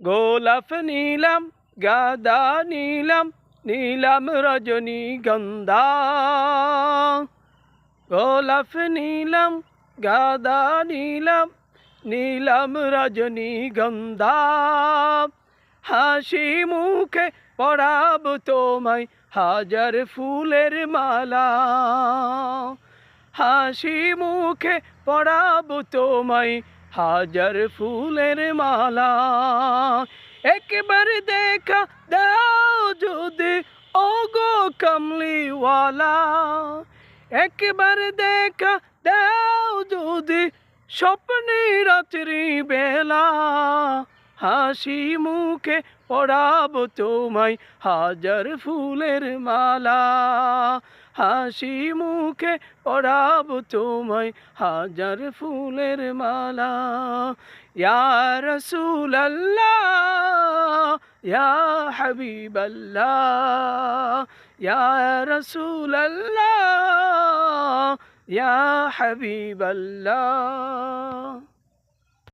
গোলাপ নীলাম গাদা নীলাম নীলাম রজনীগন্ধা গোলাপ নীলাম গাদা নীলাম নীলাম রজনীগন্ধা হাসি মুখে পরাব তোমায় হাজার ফুলের মালা হাসি মুখে পরাব তোমায় হাজার ফুলের মালা একবার দেখা দাও যদি ওগো কামলিওয়ালা একবার দেখা দাও যদি স্বপ্নে রাত্রি বেলা হাসি মুখে পরাব তোমায় হাজার ফুলের মালা হাসি মুখে পরাব তোমায় হাজার ফুলের মালা ইয়া রাসূলুল্লাহ ইয়া হাবিবাল্লাহ ইয়া রাসূলুল্লাহ ইয়া হাবিবাল্লাহ